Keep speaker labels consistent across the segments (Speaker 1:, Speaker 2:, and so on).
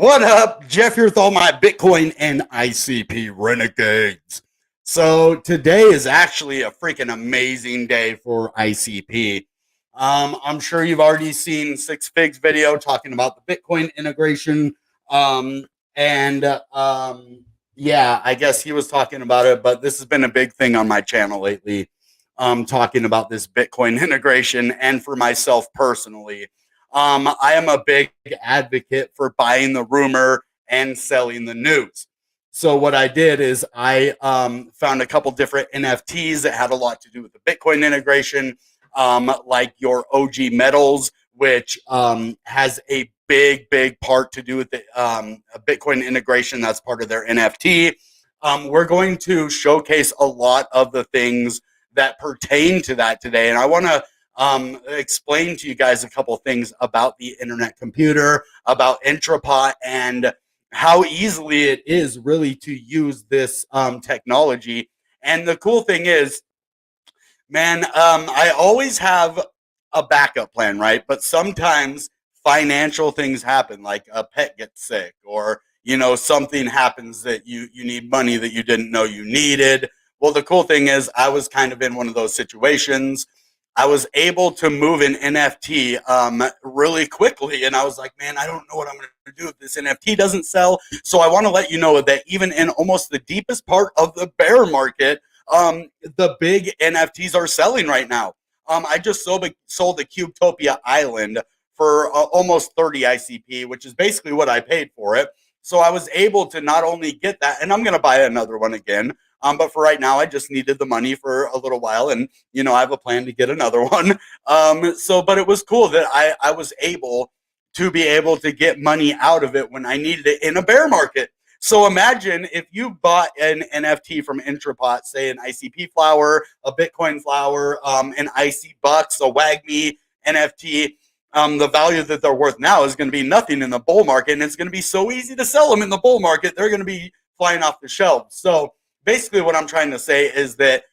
Speaker 1: What up? Jeff here with all my Bitcoin and ICP renegades. So today is actually a freaking amazing day for ICP. I'm sure you've already seen Six Figs video talking about the Bitcoin integration. Um, and yeah, I guess he was talking about it, but this has been a big thing on my channel lately. Talking about this Bitcoin integration, and for myself personally. I am a big advocate for buying the rumor and selling the news. So what I did is I found a couple different NFTs that had a lot to do with the Bitcoin integration, like your OG Metals, which has a big part to do with the Bitcoin integration. That's part of their NFT. We're going to showcase a lot of the things that pertain to that today, and I want to explain to you guys a couple things about the Internet Computer, about Intrapot, and how easily it is really to use this technology. And the cool thing is, man, I always have a backup plan, right? But sometimes financial things happen, like a pet gets sick, or something happens that you need money that you didn't know you needed. Well, the cool thing is I was kind of in one of those situations. I was able to move an NFT really quickly, and I was like, man, I don't know what I'm going to do if this NFT doesn't sell. So I want to let you know that even in almost the deepest part of the bear market, the big NFTs are selling right now. I just sold the Ckbtc Island for almost 30 ICP, which is basically what I paid for it. So I was able to not only get that, and I'm going to buy another one again. But for right now, I just needed the money for a little while, and I have a plan to get another one. But it was cool that I was able to get money out of it when I needed it in a bear market. So imagine if you bought an NFT from Intrapot, say an ICP flower, a Bitcoin flower, an IC bucks, a WAGMI NFT. The value that they're worth now is going to be nothing in the bull market, and it's going to be so easy to sell them in the bull market. They're going to be flying off the shelves. So basically what I'm trying to say is that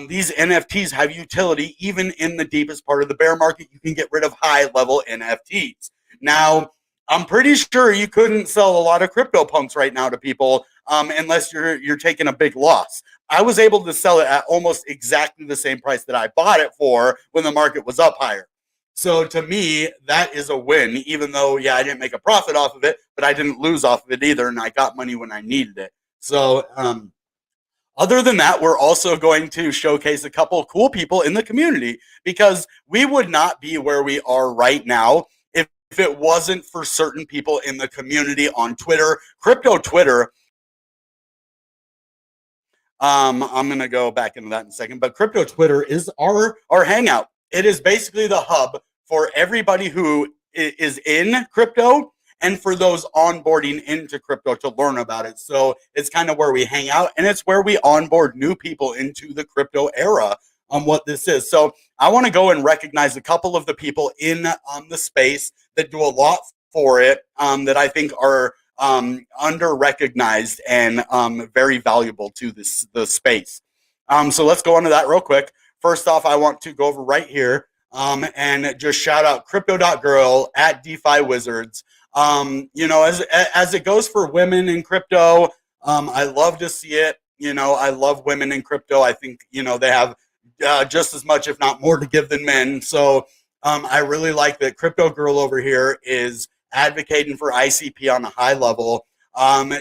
Speaker 1: these NFTs have utility even in the deepest part of the bear market. You can get rid of high-level NFTs. Now, I'm pretty sure you couldn't sell a lot of crypto punks right now to people unless you're taking a big loss. I was able to sell it at almost exactly the same price that I bought it for when the market was up higher. So to me, that is a win, even though, yeah, I didn't make a profit off of it, but I didn't lose off of it either, and I got money when I needed it. So other than that, we're also going to showcase a couple of cool people in the community, because we would not be where we are right now if it wasn't for certain people in the community on Twitter. Crypto Twitter, I'm going to go back into that in a second, but Crypto Twitter is our hangout. It is basically the hub for everybody who is in crypto and for those onboarding into crypto to learn about it. So it's kind of where we hang out, and it's where we onboard new people into the crypto era on what this is. So I want to go and recognize a couple of the people in the space that do a lot for it, that I think are under-recognized and very valuable to the space. So let's go on to that real quick. First off, I want to go over right here and just shout out crypto.girl at DeFi Wizards. As it goes for women in crypto, I love to see it. I love women in crypto. I think, they have just as much, if not more, to give than men. So I really like that Crypto Girl over here is advocating for ICP on a high level.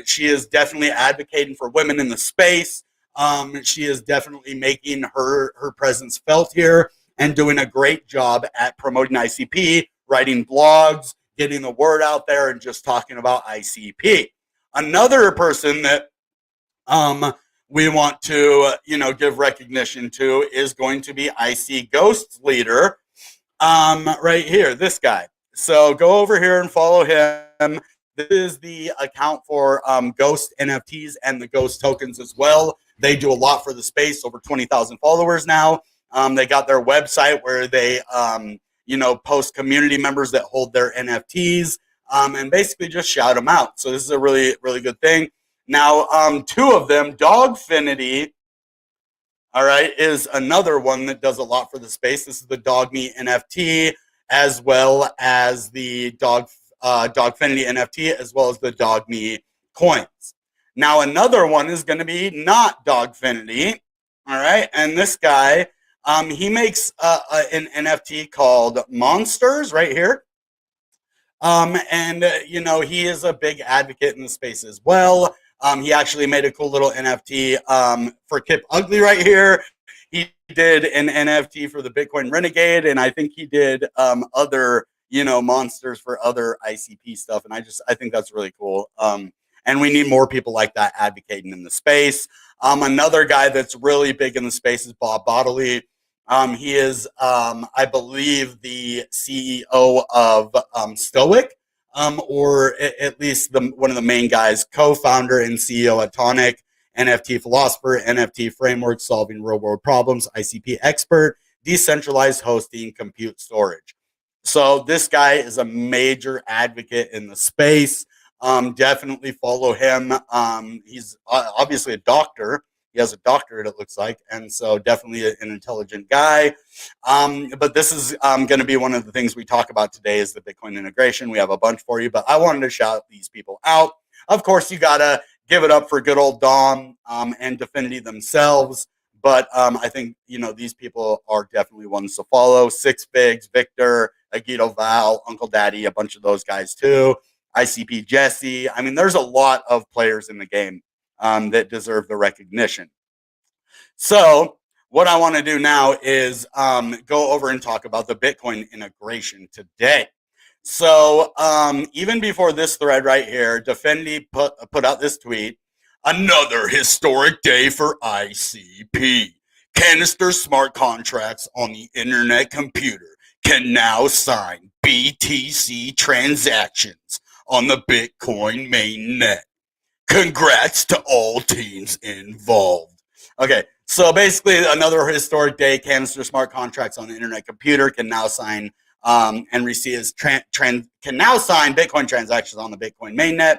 Speaker 1: She is definitely advocating for women in the space. She is definitely making her presence felt here and doing a great job at promoting ICP, writing blogs, getting the word out there, and just talking about ICP. Another person that we want to give recognition to is going to be IC Ghost's leader, right here, this guy. So go over here and follow him. This is the account for Ghost NFTs and the Ghost tokens as well. They do a lot for the space, over 20,000 followers now. They got their website where they post community members that hold their NFTs, and basically just shout them out. So this is a really, really good thing. Now, two of them, Dogfinity, all right, is another one that does a lot for the space. This is the Dog Meat NFT, as well as the Dog Dogfinity NFT as well as the DogMe coins. Now, another one is going to be not Dogfinity. All right. And this guy, he makes an NFT called Monsters right here. He is a big advocate in the space as well. He actually made a cool little NFT for Kip Ugly right here. He did an NFT for the Bitcoin Renegade, and I think he did other, monsters for other ICP stuff. And I think that's really cool. And we need more people like that advocating in the space. Another guy that's really big in the space is Bob Bodley. He is, I believe, the CEO of Stoic, or at least one of the main guys, co-founder and CEO at Tonic, NFT philosopher, NFT framework, solving real-world problems, ICP expert, decentralized hosting, compute storage. So this guy is a major advocate in the space. Definitely follow him. He's obviously a doctor. He has a doctorate, it looks like, and so definitely an intelligent guy. But this is going to be one of the things we talk about today is the Bitcoin integration. We have a bunch for you, but I wanted to shout these people out. Of course, you got to give it up for good old Dom and Dfinity themselves. But I think, these people are definitely ones to follow. Six Figs, Victor, Agito Val, Uncle Daddy, a bunch of those guys too. ICP Jesse. I mean, there's a lot of players in the game that deserve the recognition. So what I want to do now is go over and talk about the Bitcoin integration today. So even before this thread right here, Dfinity put out this tweet. Another historic day for ICP. Canister smart contracts on the Internet Computer can now sign BTC transactions on the Bitcoin mainnet. Congrats to all teams involved. Okay, so basically another historic day. Canister smart contracts on the Internet Computer can now sign and receive can now sign Bitcoin transactions on the Bitcoin mainnet.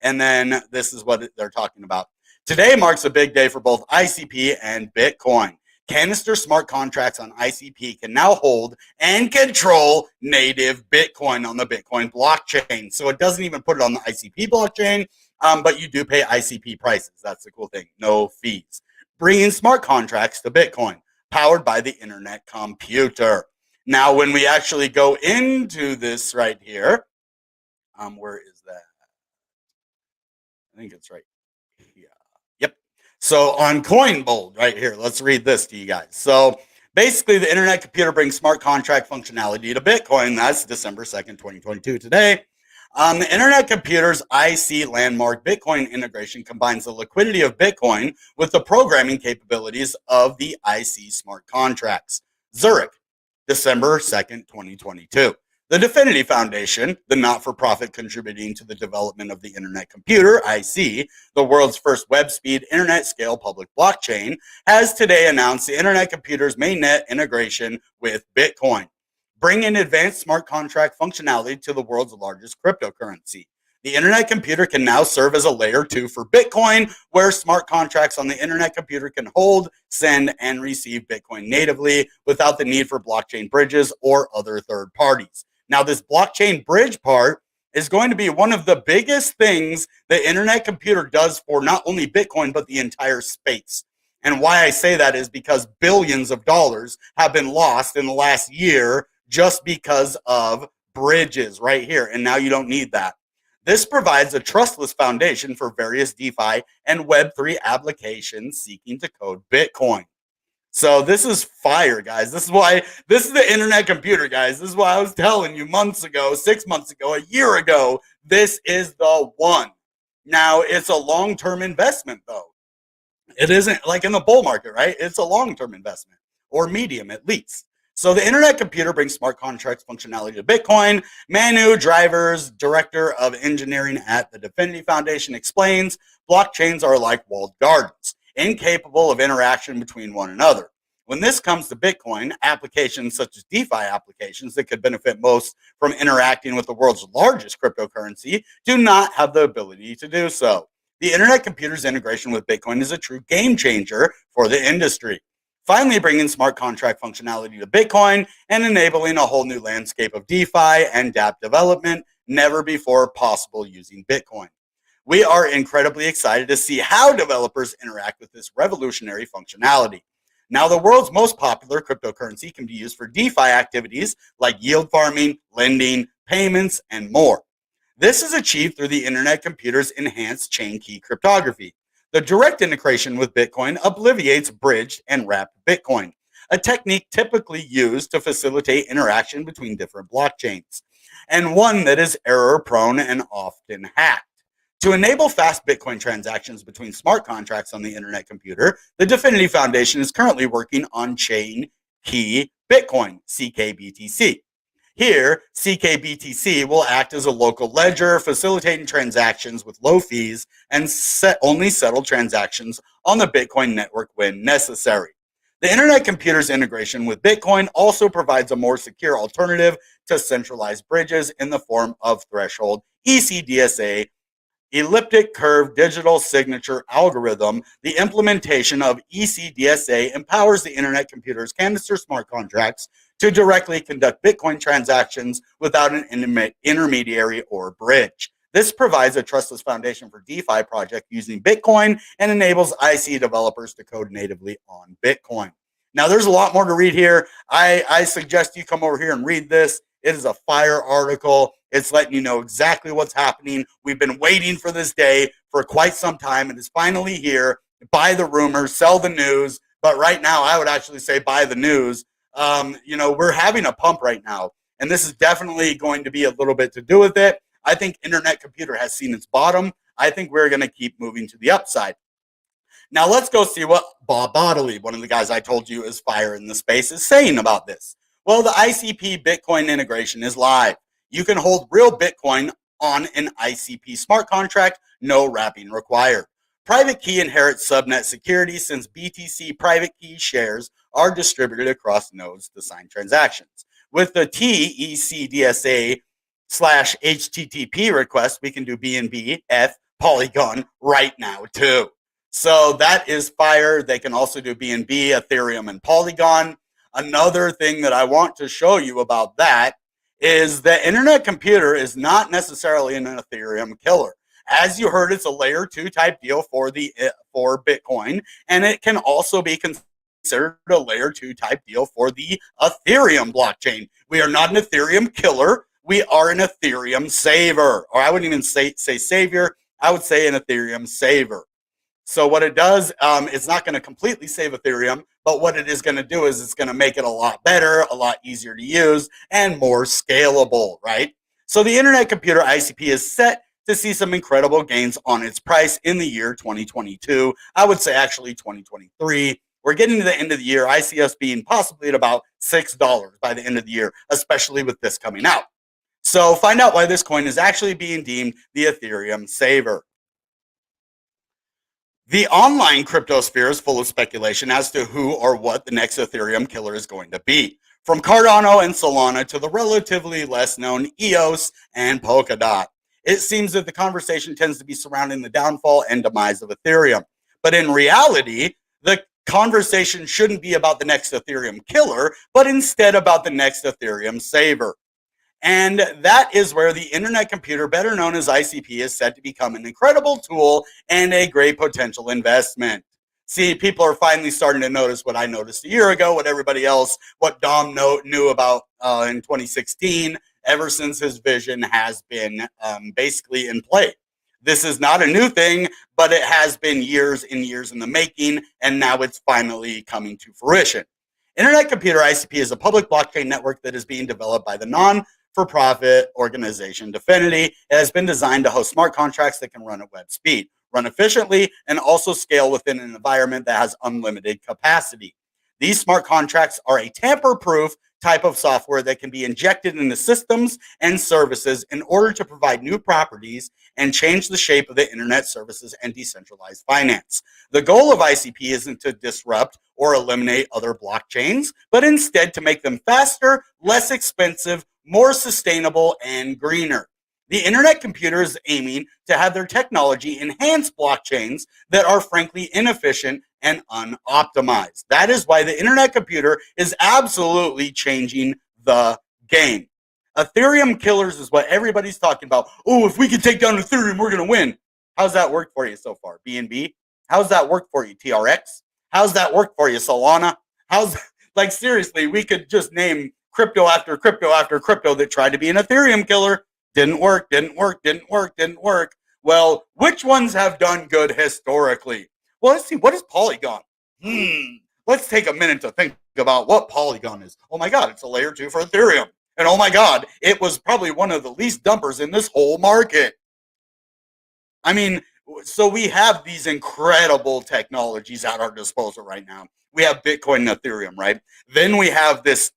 Speaker 1: And then this is what they're talking about. Today marks a big day for both ICP and Bitcoin. Canister smart contracts on ICP can now hold and control native Bitcoin on the Bitcoin blockchain. So it doesn't even put it on the ICP blockchain, but you do pay ICP prices. That's the cool thing. No fees. Bringing smart contracts to Bitcoin, powered by the Internet Computer. Now, when we actually go into this right here, where is that? I think it's right here. Yep. So on Coinbold right here, let's read this to you guys. So basically, the Internet Computer brings smart contract functionality to Bitcoin. That's December 2nd, 2022 today. The Internet Computer's IC landmark Bitcoin integration combines the liquidity of Bitcoin with the programming capabilities of the IC smart contracts. Zurich, December 2nd, 2022. The Dfinity Foundation, the not-for-profit contributing to the development of the Internet Computer, IC, the world's first web-speed internet-scale public blockchain, has today announced the Internet Computer's mainnet integration with Bitcoin, bringing advanced smart contract functionality to the world's largest cryptocurrency. The Internet Computer can now serve as a layer 2 for Bitcoin, where smart contracts on the Internet Computer can hold, send, and receive Bitcoin natively without the need for blockchain bridges or other third parties. Now, this blockchain bridge part is going to be one of the biggest things the Internet Computer does for not only Bitcoin, but the entire space. And why I say that is because billions of dollars have been lost in the last year just because of bridges right here. And now you don't need that. This provides a trustless foundation for various DeFi and Web3 applications seeking to code Bitcoin. So this is fire, guys. This is the Internet Computer, guys. This is why I was telling you months ago, 6 months ago, a year ago, this is the one. Now, it's a long-term investment, though. It isn't like in the bull market, right? It's a long-term investment, or medium at least. So the Internet Computer brings smart contracts functionality to Bitcoin. Manu Drivers, Director of Engineering at the Dfinity Foundation, explains blockchains are like walled gardens, incapable of interaction between one another. When this comes to Bitcoin, applications such as DeFi applications that could benefit most from interacting with the world's largest cryptocurrency do not have the ability to do so. The Internet Computer's integration with Bitcoin is a true game changer for the industry, finally bringing smart contract functionality to Bitcoin and enabling a whole new landscape of DeFi and dApp development, never before possible using Bitcoin. We are incredibly excited to see how developers interact with this revolutionary functionality. Now, the world's most popular cryptocurrency can be used for DeFi activities like yield farming, lending, payments, and more. This is achieved through the Internet Computer's enhanced chain key cryptography. The direct integration with Bitcoin obfuscates bridged and wrapped Bitcoin, a technique typically used to facilitate interaction between different blockchains, and one that is error-prone and often hacked. To enable fast Bitcoin transactions between smart contracts on the Internet Computer, the Dfinity Foundation is currently working on Chain Key Bitcoin, Ckbtc. Here, Ckbtc will act as a local ledger, facilitating transactions with low fees and only settle transactions on the Bitcoin network when necessary. The Internet Computer's integration with Bitcoin also provides a more secure alternative to centralized bridges in the form of threshold Ecdsa elliptic curve digital signature algorithm. The implementation of Ecdsa empowers the Internet Computer's canister smart contracts to directly conduct Bitcoin transactions without an intermediary or bridge. This provides a trustless foundation for DeFi projects using Bitcoin and enables IC developers to code natively on Bitcoin. Now, there's a lot more to read here. I suggest you come over here and read this. It is a fire article. It's letting you know exactly what's happening. We've been waiting for this day for quite some time. It is finally here. Buy the rumors, sell the news. But right now, I would actually say buy the news. We're having a pump right now, and this is definitely going to be a little bit to do with it. I think Internet Computer has seen its bottom. I think we're going to keep moving to the upside. Now, let's go see what Bob Bodley, one of the guys I told you is fire in the space, is saying about this. Well, the ICP Bitcoin integration is live. You can hold real Bitcoin on an ICP smart contract, no wrapping required. Private key inherits subnet security since BTC private key shares are distributed across nodes to sign transactions. With the TECDSA/HTTP request, we can do BNB, F, Polygon right now too. So that is fire. They can also do BNB, Ethereum, and Polygon. Another thing that I want to show you about that is the Internet Computer is not necessarily an Ethereum killer. As you heard, it's a layer 2 type deal for Bitcoin, and it can also be considered a layer 2 type deal for the Ethereum blockchain. We are not an Ethereum killer. We are an Ethereum saver, or I wouldn't even say savior. I would say an Ethereum saver. So what it does, it's not going to completely save Ethereum, but what it is going to do is it's going to make it a lot better, a lot easier to use, and more scalable, right? So the Internet Computer ICP is set to see some incredible gains on its price in the year 2022. I would say actually 2023. We're getting to the end of the year. I see us being possibly at about $6 by the end of the year, especially with this coming out. So find out why this coin is actually being deemed the Ethereum saver. The online cryptosphere is full of speculation as to who or what the next Ethereum killer is going to be. From Cardano and Solana to the relatively less known EOS and Polkadot. It seems that the conversation tends to be surrounding the downfall and demise of Ethereum. But in reality, the conversation shouldn't be about the next Ethereum killer, but instead about the next Ethereum saver. And that is where the Internet Computer, better known as ICP, is set to become an incredible tool and a great potential investment. See, people are finally starting to notice what I noticed a year ago, what everybody else, what Dom knew about in 2016, ever since his vision has been basically in play. This is not a new thing, but it has been years and years in the making, and now it's finally coming to fruition. Internet Computer ICP is a public blockchain network that is being developed by the non-for-profit organization Dfinity. It has been designed to host smart contracts that can run at web speed, run efficiently, and also scale within an environment that has unlimited capacity. These smart contracts are a tamper-proof type of software that can be injected into systems and services in order to provide new properties and change the shape of the internet services and decentralized finance. The goal of ICP isn't to disrupt or eliminate other blockchains, but instead to make them faster, less expensive, more sustainable, and greener. The Internet Computer is aiming to have their technology enhance blockchains that are frankly inefficient and unoptimized. That is why the Internet Computer is absolutely changing the game. Ethereum killers is what everybody's talking about. Oh, if we can take down Ethereum, we're going to win. How's that work for you so far? BNB? How's that work for you? TRX? How's that work for you? Solana? How's, like, seriously, we could just name crypto after crypto after crypto that tried to be an Ethereum killer. Didn't work, didn't work, didn't work, didn't work. Well, which ones have done good historically? Well, let's see. What is Polygon? Let's take a minute to think about what Polygon is. Oh my God, it's a layer 2 for Ethereum. And oh my God, it was probably one of the least dumpers in this whole market. I mean, so we have these incredible technologies at our disposal right now. We have Bitcoin and Ethereum, right? Then we have this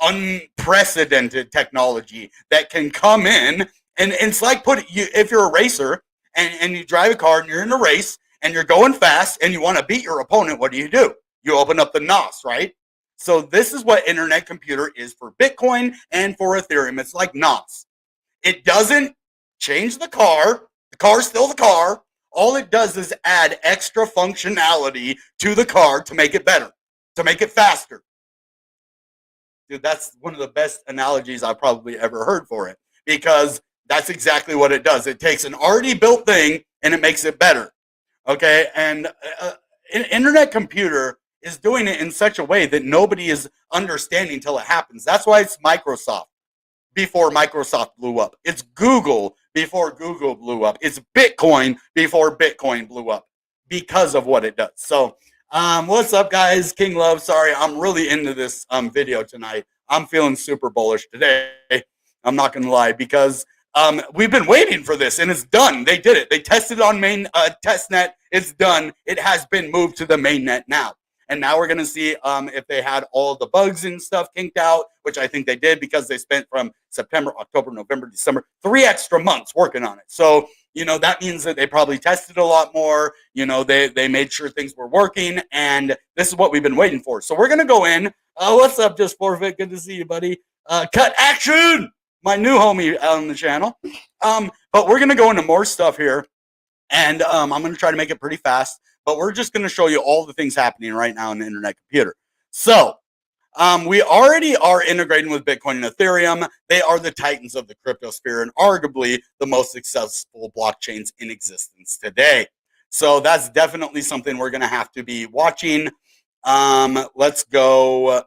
Speaker 1: unprecedented technology that can come in, and it's like if you're a racer and you drive a car and you're in a race and you're going fast and you want to beat your opponent, what do? You open up the NOS, right? So this is what Internet Computer is for Bitcoin and for Ethereum. It's like NOS. It doesn't change the car. The car's still the car. All it does is add extra functionality to the car to make it better, to make it faster. Dude, that's one of the best analogies I've probably ever heard for it, because that's exactly what it does. It takes an already built thing and it makes it better. Okay, and Internet Computer is doing it in such a way that nobody is understanding until it happens. That's why it's Microsoft before Microsoft blew up. It's Google before Google blew up. It's Bitcoin before Bitcoin blew up, because of what it does. So what's up, guys? King Love. Sorry, I'm really into this video tonight. I'm feeling super bullish today. I'm not going to lie, because we've been waiting for this, and it's done. They did it. They tested on main testnet. It's done. It has been moved to the mainnet now. And now we're going to see if they had all the bugs and stuff kinked out, which I think they did, because they spent from September, October, November, December, 3 extra months working on it. So, that means that they probably tested a lot more. They made sure things were working, and this is what we've been waiting for. So we're going to go in. What's up, Just Forfeit? Good to see you, buddy. Cut Action, my new homie on the channel. But we're going to go into more stuff here, and I'm going to try to make it pretty fast. But we're just going to show you all the things happening right now in the Internet Computer. So we already are integrating with Bitcoin and Ethereum. They are the titans of the crypto sphere and arguably the most successful blockchains in existence today. So that's definitely something we're going to have to be watching. Let's go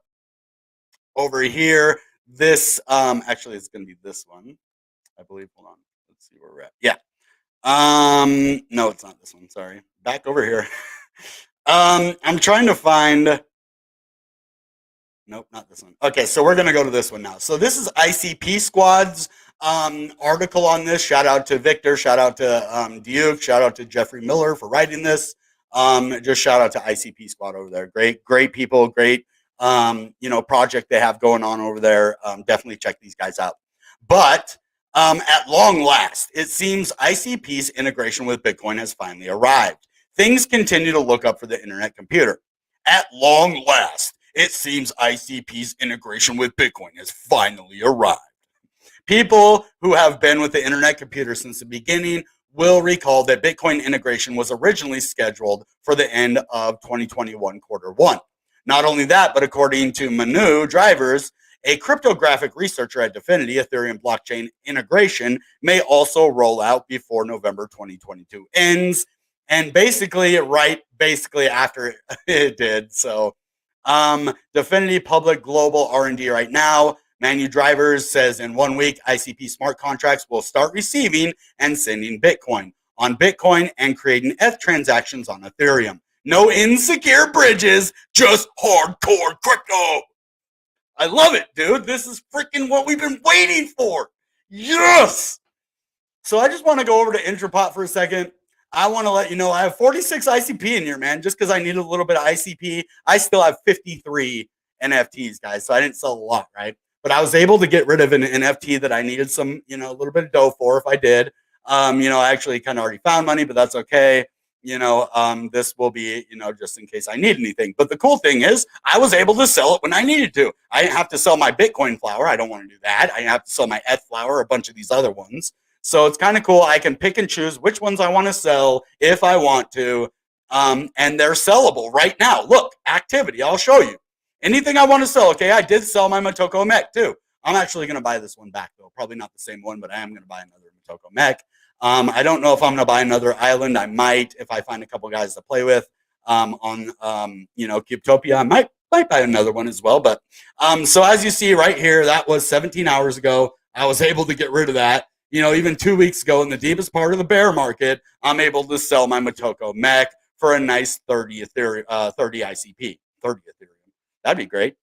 Speaker 1: over here. This actually it's going to be this one, I believe. Hold on. Let's see where we're at. Yeah. No, it's not this one. Sorry. Back over here. I'm trying to find. Nope, not this one. Okay, so we're going to go to this one now. So this is ICP Squad's article on this. Shout out to Victor. Shout out to Duke. Shout out to Jeffrey Miller for writing this. Just shout out to ICP Squad over there. Great people. Great, project they have going on over there. Definitely check these guys out. But at long last, it seems ICP's integration with Bitcoin has finally arrived. Things continue to look up for the Internet Computer. At long last, it seems ICP's integration with Bitcoin has finally arrived. People who have been with the Internet Computer since the beginning will recall that Bitcoin integration was originally scheduled for the end of 2021 Q1. Not only that, but according to Manu Drivers, a cryptographic researcher at Dfinity, Ethereum blockchain integration may also roll out before November 2022 ends, and basically after it did. So Dfinity public global R&D right now. Manu Drivers says in 1 week, ICP smart contracts will start receiving and sending Bitcoin on Bitcoin and creating ETH transactions on Ethereum. No insecure bridges, just hardcore crypto. I love it, dude. This is freaking what we've been waiting for. Yes. So I just want to go over to Intrapot for a second. I want to let you know I have 46 ICP in here, man. Just because I needed a little bit of ICP, I still have 53 NFTs, guys. So I didn't sell a lot, right? But I was able to get rid of an NFT that I needed some, a little bit of dough for if I did. I actually kind of already found money, but that's okay. This will be, just in case I need anything. But the cool thing is I was able to sell it when I needed to. I didn't have to sell my Bitcoin flower. I don't want to do that. I didn't have to sell my ETH flower, a bunch of these other ones. So it's kind of cool. I can pick and choose which ones I want to sell if I want to. And they're sellable right now. Look, activity. I'll show you. Anything I want to sell. Okay, I did sell my Motoko Mech too. I'm actually going to buy this one back, though. Probably not the same one, but I am going to buy another Motoko mech. I don't know if I'm going to buy another island. I might if I find a couple guys to play with on, Ckbtopia. I might buy another one as well. But so as you see right here, that was 17 hours ago. I was able to get rid of that. Even 2 weeks ago in the deepest part of the bear market, I'm able to sell my Motoko mech for a nice 30 Ethereum, 30 ICP, 30 Ethereum. That'd be great.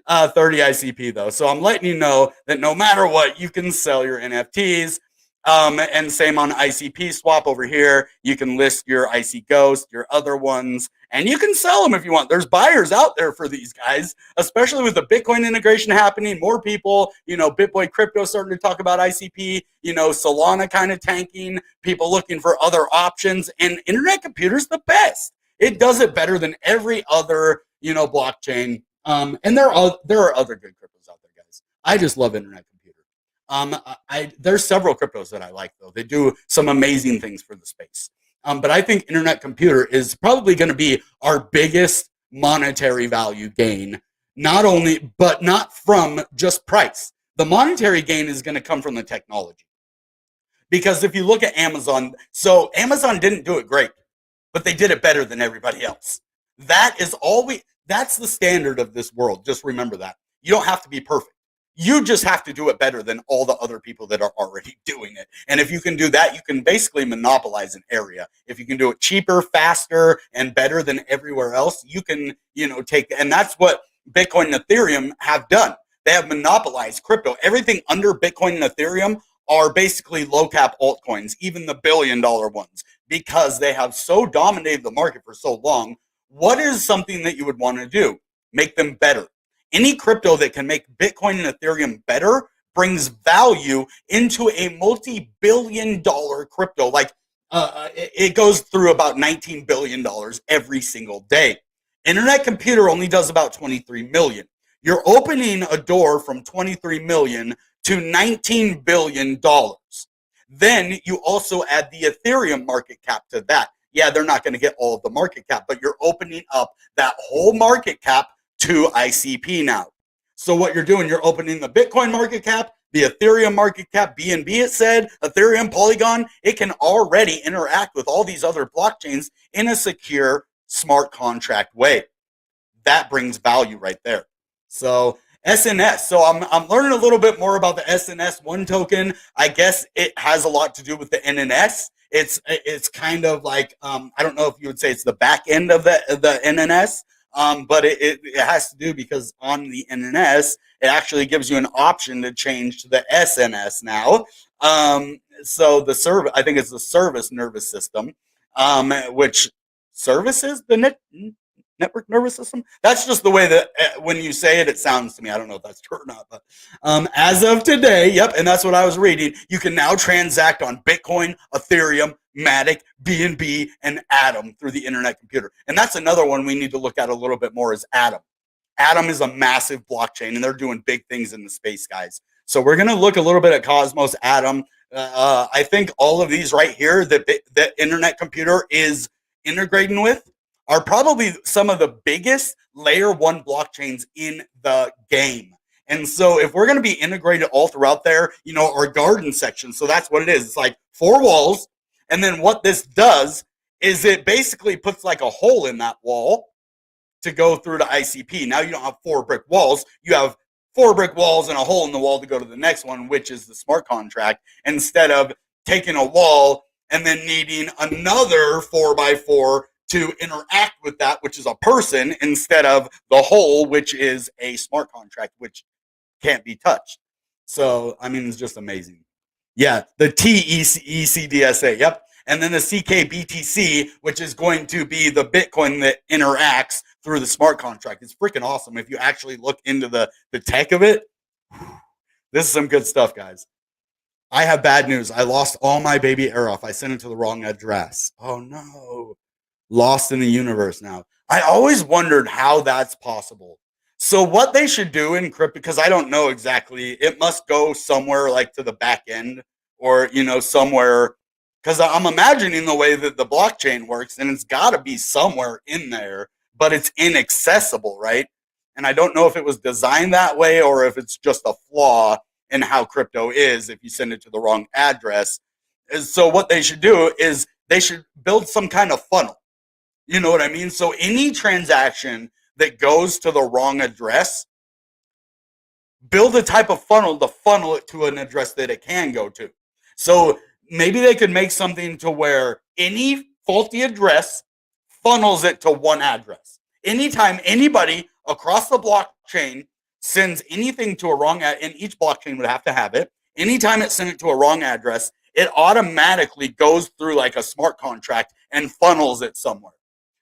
Speaker 1: 30 ICP though. So I'm letting you know that no matter what, you can sell your NFTs. And same on ICP swap over here. You can list your IC Ghost, your other ones, and you can sell them if you want. There's buyers out there for these guys, especially with the Bitcoin integration happening. More people, Bitboy Crypto starting to talk about ICP, Solana kind of tanking, people looking for other options, and Internet Computer's the best. It does it better than every other, blockchain. And there are other good cryptos out there, guys. I just love Internet Computer. There's several cryptos that I like, though. They do some amazing things for the space. But I think Internet Computer is probably going to be our biggest monetary value gain, but not from just price. The monetary gain is going to come from the technology. Because if you look at Amazon, so Amazon didn't do it great, but they did it better than everybody else. That's the standard of this world. Just remember that. You don't have to be perfect. You just have to do it better than all the other people that are already doing it. And if you can do that, you can basically monopolize an area. If you can do it cheaper, faster, and better than everywhere else, you can, and that's what Bitcoin and Ethereum have done. They have monopolized crypto. Everything under Bitcoin and Ethereum are basically low cap altcoins, even the $1 billion ones, because they have so dominated the market for so long. What is something that you would want to do? Make them better. Any crypto that can make Bitcoin and Ethereum better brings value into a multi-billion-dollar crypto. Like it goes through about $19 billion every single day. Internet Computer only does about 23 million. You're opening a door from 23 million to $19 billion. Then you also add the Ethereum market cap to that. Yeah, they're not going to get all of the market cap, but you're opening up that whole market cap to ICP now. So what you're doing, you're opening the Bitcoin market cap, the Ethereum market cap, BNB, it said, Ethereum, Polygon. It can already interact with all these other blockchains in a secure, smart contract way. That brings value right there. So SNS. So I'm learning a little bit more about the SNS one token. I guess it has a lot to do with the NNS. It's kind of like I don't know if you would say it's the back end of the NNS. But it has to do because on the NNS, it actually gives you an option to change to the SNS now. So I think it's the service nervous system, which services the network nervous system. That's just the way that when you say it, it sounds to me. I don't know if that's true or not, but as of today, yep, and that's what I was reading. You can now transact on Bitcoin, Ethereum, Matic, BNB, and Atom through the Internet Computer. And that's another one we need to look at a little bit more is Atom. Atom is a massive blockchain, and they're doing big things in the space, guys. So we're going to look a little bit at Cosmos, Atom. I think all of these right here that Internet Computer is integrating with are probably some of the biggest layer one blockchains in the game. And so if we're going to be integrated all throughout there, our garden section, so that's what it is. It's like 4 walls. And then what this does is it basically puts like a hole in that wall to go through to ICP. Now you don't have 4 brick walls. You have 4 brick walls and a hole in the wall to go to the next one, which is the smart contract, instead of taking a wall and then needing another 4x4 to interact with that, which is a person, instead of the hole, which is a smart contract, which can't be touched. So, it's just amazing. Yeah, the Ecdsa, yep. And then the Ckbtc, which is going to be the Bitcoin that interacts through the smart contract. It's freaking awesome. If you actually look into the tech of it, this is some good stuff, guys. I have bad news. I lost all my baby Aerof. I sent it to the wrong address. Oh, no. Lost in the universe now. I always wondered how that's possible. So what they should do in crypto, because I don't know exactly, it must go somewhere like to the back end or, somewhere, because I'm imagining the way that the blockchain works, and it's got to be somewhere in there, but it's inaccessible, right? And I don't know if it was designed that way or if it's just a flaw in how crypto is if you send it to the wrong address. So what they should do is they should build some kind of funnel. You know what I mean? So any transaction that goes to the wrong address, build a type of funnel to funnel it to an address that it can go to. So maybe they could make something to where any faulty address funnels it to one address. Anytime anybody across the blockchain sends anything to a wrong and each blockchain would have to have it. Anytime it sent it to a wrong address, it automatically goes through like a smart contract and funnels it somewhere.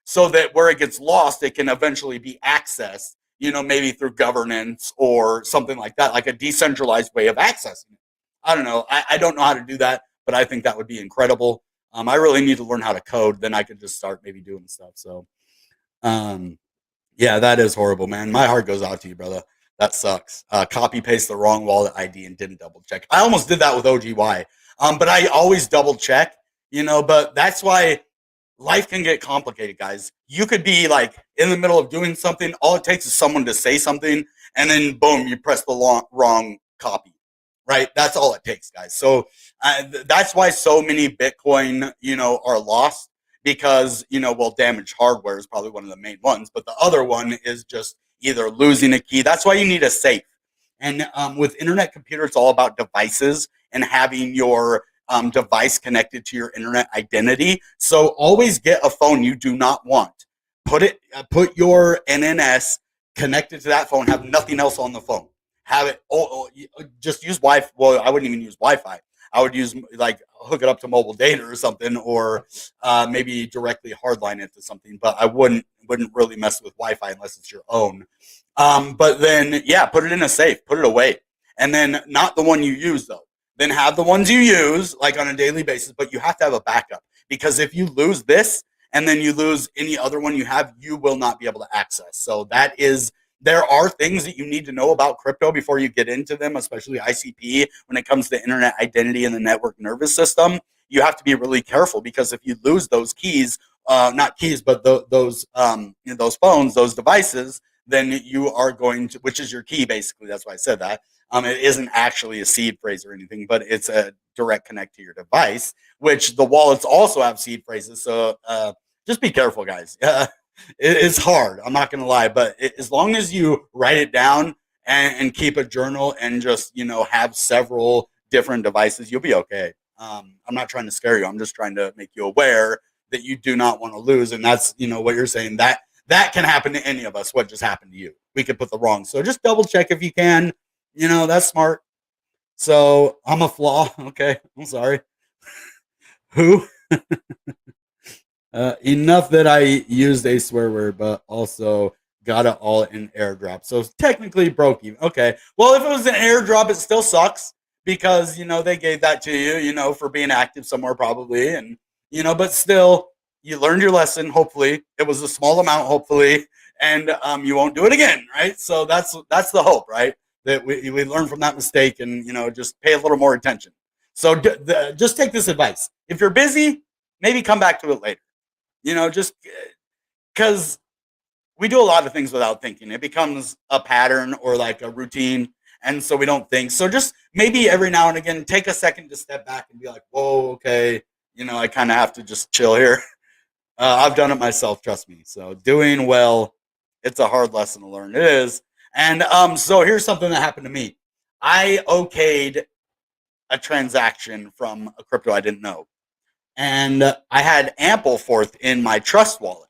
Speaker 1: So that where it gets lost, it can eventually be accessed, maybe through governance or something like that, like a decentralized way of accessing it. I don't know. I don't know how to do that, but I think that would be incredible. I really need to learn how to code. Then I could just start maybe doing stuff. So, yeah, that is horrible, man. My heart goes out to you, brother. That sucks. Copy paste the wrong wallet ID and didn't double check. I almost did that with OGY, but I always double check, but that's why life can get complicated, guys. You could be like in the middle of doing something. All it takes is someone to say something, and then boom, you press the wrong copy, right? That's all it takes, guys. So that's why so many Bitcoin, are lost because, damaged hardware is probably one of the main ones. But the other one is just either losing a key. That's why you need a safe. And with Internet Computer, it's all about devices and having your device connected to your internet identity. So always get a phone you do not want. Put your NNS connected to that phone. Have nothing else on the phone. Have it. Just use Wi-Fi. Well, I wouldn't even use Wi-Fi. I would use like hook it up to mobile data or something, or maybe directly hardline it to something. But I wouldn't really mess with Wi-Fi unless it's your own. But then, yeah, put it in a safe. Put it away, and then not the one you use though. Then have the ones you use like on a daily basis, but you have to have a backup, because if you lose this and then you lose any other one you have, you will not be able to access. So there are things that you need to know about crypto before you get into them, especially ICP when it comes to internet identity and the network nervous system. You have to be really careful, because if you lose those keys, not keys, but those phones, those devices, then you are going to, which is your key basically. That's why I said that. It isn't actually a seed phrase or anything, but it's a direct connect to your device, which the wallets also have seed phrases. So just be careful, guys. It's hard. I'm not going to lie, but as long as you write it down and keep a journal and just, have several different devices, you'll be okay. I'm not trying to scare you. I'm just trying to make you aware that you do not want to lose. And that's, what you're saying, that can happen to any of us. What just happened to you? We could put the wrong. So just double check if you can. That's smart. So I'm a flaw. Okay. I'm sorry. Who? Enough that I used a swear word, but also got it all in airdrop. So technically broke even. Okay. Well, if it was an airdrop, it still sucks because, they gave that to you, for being active somewhere probably. And, but still, you learned your lesson. Hopefully it was a small amount, hopefully, and you won't do it again. Right. So that's the hope, right? That we learn from that mistake and, just pay a little more attention. So just take this advice. If you're busy, maybe come back to it later. Just because we do a lot of things without thinking. It becomes a pattern or like a routine. And so we don't think. So just maybe every now and again, take a second to step back and be like, whoa, okay. I kind of have to just chill here. I've done it myself, trust me. So doing well, it's a hard lesson to learn. It is. And so here's something that happened to me. I okayed a transaction from a crypto I didn't know. And I had Ampleforth in my trust wallet.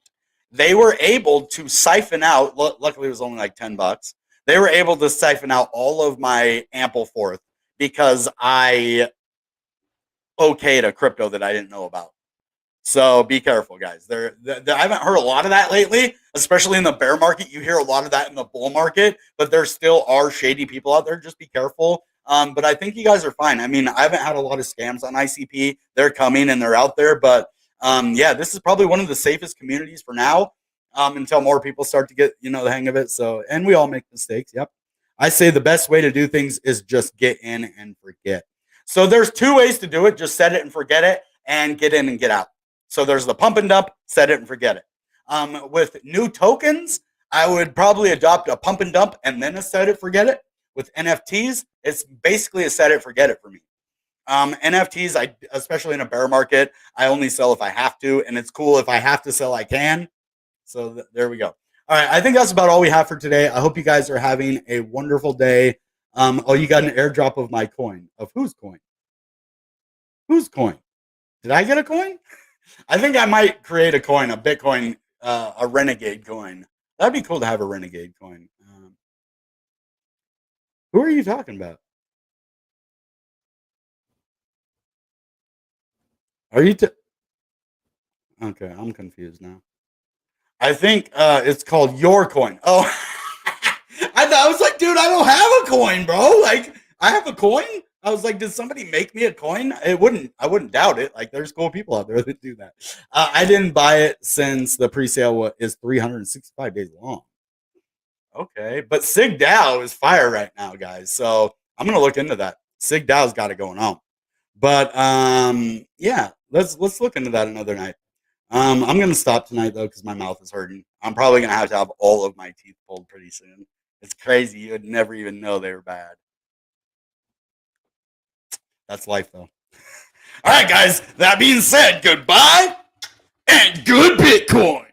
Speaker 1: They were able to siphon out, luckily it was only like $10. They were able to siphon out all of my Ampleforth because I okayed a crypto that I didn't know about. So be careful, guys. I haven't heard a lot of that lately, especially in the bear market. You hear a lot of that in the bull market, but there still are shady people out there. Just be careful. But I think you guys are fine. I mean, I haven't had a lot of scams on ICP. They're coming and they're out there. But yeah, this is probably one of the safest communities for now until more people start to get, the hang of it. So, and we all make mistakes. Yep. I say the best way to do things is just get in and forget. So there's two ways to do it. Just set it and forget it, and get in and get out. So there's the pump and dump, set it and forget it. With new tokens, I would probably adopt a pump and dump and then a set it, forget it. With NFTs, it's basically a set it, forget it for me. NFTs, especially in a bear market, I only sell if I have to, and it's cool if I have to sell, I can. So there we go. All right, I think that's about all we have for today. I hope you guys are having a wonderful day. Oh, you got an airdrop of my coin. Of whose coin? Whose coin? Did I get a coin? I think I might create a coin, a Bitcoin, a Renegade coin. That'd be cool to have a Renegade coin. Who are you talking about? Are you? Okay, I'm confused now. I think it's called Your Coin. Oh, I was like, dude, I don't have a coin, bro. Like, I have a coin. I was like, did somebody make me a coin? I wouldn't doubt it. Like, there's cool people out there that do that. I didn't buy it since the pre-sale is 365 days long. Okay, but SigDAO is fire right now, guys. So I'm gonna look into that. SigDAO's got it going on. But yeah, let's look into that another night. I'm gonna stop tonight though because my mouth is hurting. I'm probably gonna have to have all of my teeth pulled pretty soon. It's crazy. You would never even know they were bad. That's life though. All right, guys. That being said, goodbye and good Bitcoin.